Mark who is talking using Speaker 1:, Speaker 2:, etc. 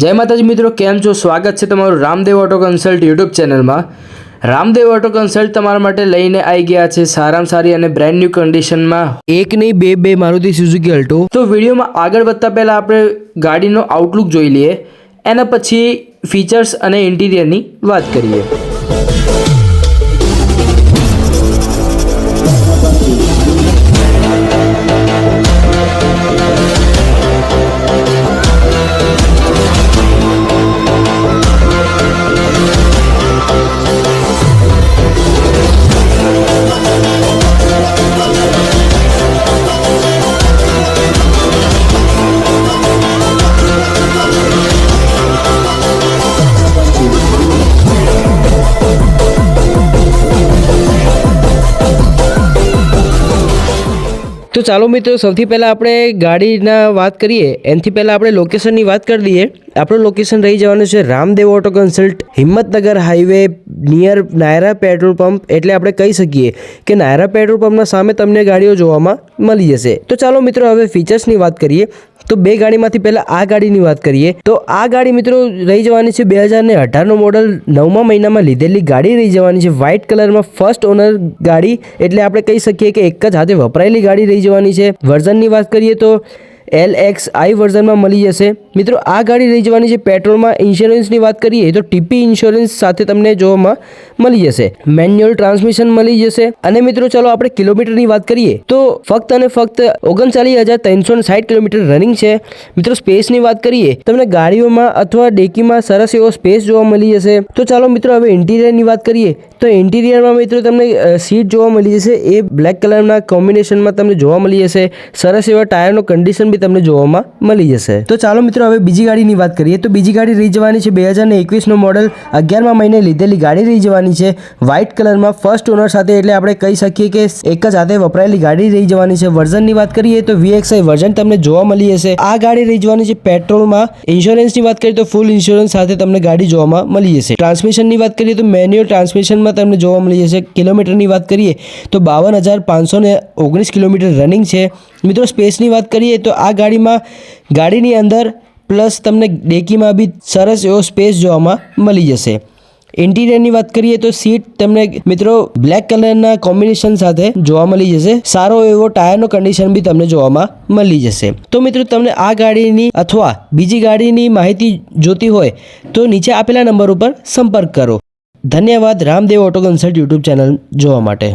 Speaker 1: જય માતાજી મિત્રો, કેમ છો? સ્વાગત છે તમારું રામદેવ ઓટો કન્સલ્ટ યુટ્યુબ ચેનલમાં। રામદેવ ઓટો કન્સલ્ટ તમારા માટે લઈને આવી ગયા છે સારામાં સારી અને બ્રાન્ડ ન્યૂ કન્ડિશનમાં એક નહીં બે મારુતિ સુઝુકી અલ્ટો। તો વિડીયોમાં આગળ વધતા પહેલાં આપણે ગાડીનો આઉટલુક જોઈ લઈએ, એના પછી ફીચર્સ અને ઇન્ટિરિયરની વાત કરીએ। તો ચાલો મિત્રો, સૌથી પહેલાં આપણે ગાડીના વાત કરીએ એનાથી પહેલાં આપણે લોકેશનની વાત કરી દઈએ। આપણું લોકેશન રહી જવાનું છે Ramdev auto consult, Himmatnagar highway near Naira petrol pump. એટલે આપણે કહી શકીએ કે નાયરા પેટ્રોલ પંપના સામે તમને ગાડીઓ જોવામાં મળી જશે। તો ચાલો મિત્રો, હવે ફીચર્સની વાત કરીએ। તો બે ગાડીમાંથી પહેલાં આ ગાડીની વાત કરીએ તો આ ગાડી મિત્રો રહી જવાની છે 2018નો મોડલ, 9મા મહિનામાં લીધેલી ગાડી રહી જવાની છે। વ્હાઇટ કલરમાં ફર્સ્ટ ઓનર ગાડી, એટલે આપણે કહી શકીએ કે એક જ હાથે વપરાયેલી ગાડી રહી જવાની છે। વર્ઝનની વાત કરીએ તો LXI વર્ઝનમાં મળી જશે મિત્રો। આ ગાડી રહી જવાની છે પેટ્રોલમાં। ઇન્સ્યોરન્સની વાત કરીએ તો TP ઇન્સ્યોરન્સ સાથે તમને જોવામાં મળી જશે। મેન્યુઅલ ટ્રાન્સમિશન મળી જશે। અને મિત્રો ચાલો આપણે કિલોમીટરની વાત કરીએ તો ફક્ત અને ફક્ત 39,360 કિલોમીટર રનિંગ છે મિત્રો। સ્પેસની વાત કરીએ તમને ગાડીઓમાં અથવા ડેકીમાં સરસ એવો સ્પેસ જોવા મળી જશે। તો ચાલો મિત્રો હવે ઇન્ટિરિયરની વાત કરીએ તો ઇન્ટિરિયરમાં મિત્રો તમને સીટ જોવા મળી જશે, એ બ્લેક કલરના કોમ્બિનેશનમાં તમને જોવા મળી જશે। સરસ એવા ટાયરનો કન્ડિશન તમને જોવામાં મળી જશે। તો ચાલો મિત્રો હવે બીજી ગાડીની વાત કરીએ તો બીજી ગાડી રહી જવાની છે 2021નો મોડલ, 11મા મહિને લીધેલી ગાડી રહી જવાની છે વ્હાઇટ કલરમાં ફર્સ્ટ ઓનર સાથે, એટલે આપણે કહી શકીએ કે એક જ હાથે વપરાયેલી ગાડી રહી જવાની છે। વર્ઝનની વાત કરીએ તો VXI વર્ઝન તમને જોવા મળી જશે। આ ગાડી રહી જવાની છે પેટ્રોલમાં। ઇન્સ્યોરન્સની વાત કરીએ તો ફૂલ ઇન્સ્યોરન્સ સાથે તમને ગાડી જોવામાં મળી જશે। ટ્રાન્સમિશનની વાત કરીએ તો મેન્યુઅલ ટ્રાન્સમિશનમાં તમને જોવા મળી જશે। કિલોમીટરની વાત કરીએ તો 52,519 કિલોમીટર રનિંગ છે મિત્રો। સ્પેસની વાત કરીએ તો આ ગાડીની અંદર પ્લસ તમને ડેકીમાં બી સરસ એવો સ્પેસ જોવામાં મળી જશે। ઇન્ટિરિયરની વાત કરીએ તો સીટ તમને મિત્રો બ્લેક કલરના કોમ્બિનેશન સાથે જોવા મળી જશે। સારો એવો ટાયરનો કન્ડિશન બી તમને જોવામાં મળી જશે। તો મિત્રો તમને આ ગાડીની અથવા બીજી ગાડીની માહિતી જોતી હોય તો નીચે આપેલા નંબર ઉપર સંપર્ક કરો। ધન્યવાદ Ramdev auto consult YouTube channel જોવા માટે।